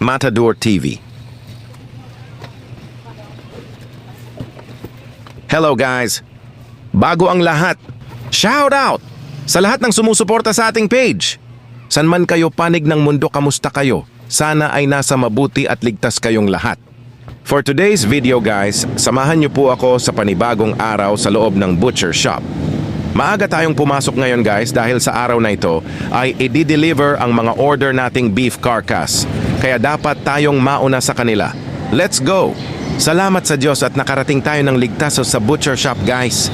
Matador TV. Hello guys! Bago ang lahat, shout out sa lahat ng sumusuporta sa ating page. San man kayo panig ng mundo, kamusta kayo? Sana ay nasa mabuti at ligtas kayong lahat. For today's video guys, samahan niyo po ako sa panibagong araw sa loob ng butcher shop. Maaga tayong pumasok ngayon guys dahil sa araw na ito ay i-deliver ang mga order nating beef carcass. Kaya dapat tayong mauna sa kanila. Let's go! Salamat sa Diyos at nakarating tayo ng ligtas sa butcher shop guys.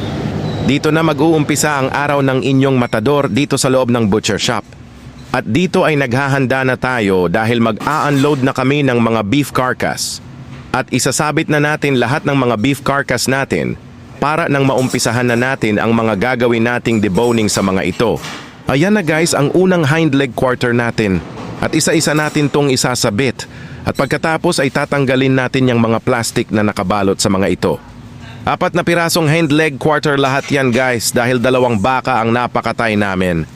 Dito na mag-uumpisa ang araw ng inyong matador dito sa loob ng butcher shop. At dito ay naghahanda na tayo dahil mag-a-unload na kami ng mga beef carcass. At isasabit na natin lahat ng mga beef carcass natin para nang maumpisahan na natin ang mga gagawin nating deboning sa mga ito. Ayan na guys ang unang hind leg quarter natin. At isa-isa natin tong isasabit. At pagkatapos ay tatanggalin natin yung mga plastic na nakabalot sa mga ito. 4 na pirasong hind leg quarter lahat yan guys dahil 2 baka ang napakatay namin.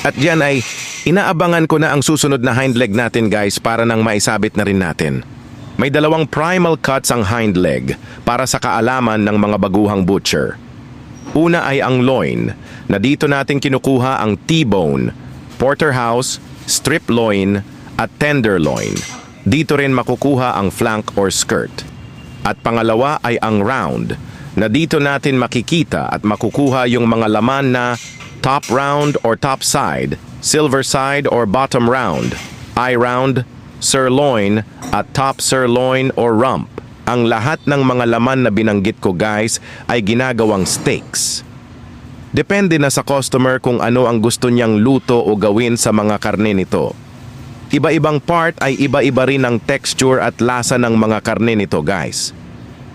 At yan ay inaabangan ko na ang susunod na hind leg natin guys para nang maisabit na rin natin. May 2 primal cuts ang hind leg para sa kaalaman ng mga baguhang butcher. Una ay ang loin na dito natin kinukuha ang T-bone, porterhouse, strip loin at tenderloin. Dito rin makukuha ang flank or skirt. At pangalawa ay ang round na dito natin makikita at makukuha yung mga laman na top round or top side, silver side or bottom round, eye round, sirloin at top sirloin or rump. Ang lahat ng mga laman na binanggit ko guys ay ginagawang steaks. Depende na sa customer kung ano ang gusto niyang luto o gawin sa mga karne nito. Iba-ibang part ay iba-iba rin ang texture at lasa ng mga karne nito guys.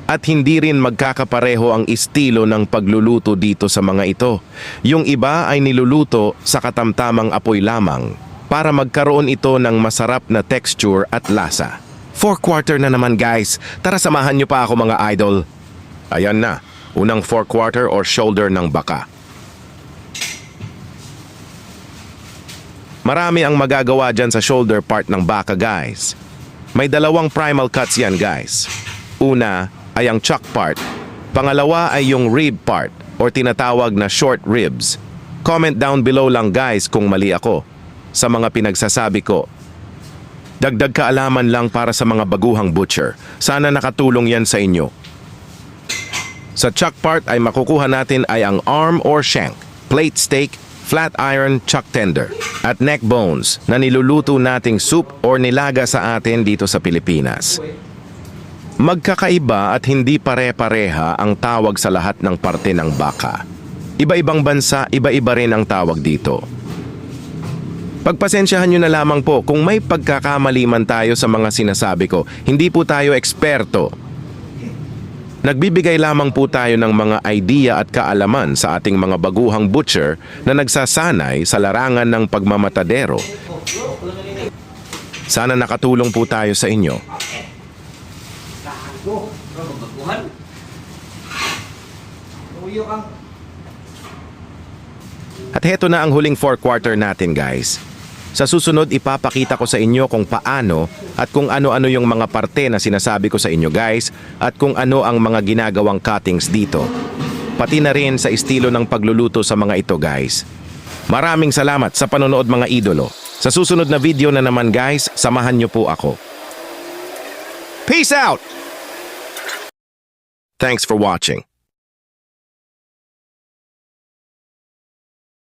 At hindi rin magkakapareho ang estilo ng pagluluto dito sa mga ito. Yung iba ay niluluto sa katamtamang apoy lamang para magkaroon ito ng masarap na texture at lasa. 4 quarter na naman guys, tara samahan niyo pa ako mga idol. Ayan na, unang 4 quarter or shoulder ng baka. Marami ang magagawa dyan sa shoulder part ng baka guys. May 2 primal cuts yan guys. Una ay ang chuck part. Pangalawa ay yung rib part or tinatawag na short ribs. Comment down below lang guys kung mali ako sa mga pinagsasabi ko. Dagdag kaalaman lang para sa mga baguhang butcher. Sana nakatulong yan sa inyo. Sa chuck part ay makukuha natin ay ang arm or shank, plate steak, flat iron chuck tender, at neck bones na niluluto nating soup or nilaga sa atin dito sa Pilipinas. Magkakaiba at hindi pare-pareha ang tawag sa lahat ng parte ng baka. Iba-ibang bansa, iba-iba rin ang tawag dito. Pagpasensyahan nyo na lamang po kung may pagkakamali man tayo sa mga sinasabi ko. Hindi po tayo eksperto. Nagbibigay lamang po tayo ng mga idea at kaalaman sa ating mga baguhang butcher na nagsasanay sa larangan ng pagmamatadero. Sana nakatulong po tayo sa inyo. At heto na ang huling 4 quarter natin guys. Sa susunod ipapakita ko sa inyo kung paano at kung ano-ano yung mga parte na sinasabi ko sa inyo guys at kung ano ang mga ginagawang cuttings dito. Pati na rin sa estilo ng pagluluto sa mga ito guys. Maraming salamat sa panonood mga idolo. Sa susunod na video na naman guys, samahan niyo po ako. Peace out! Thanks for watching.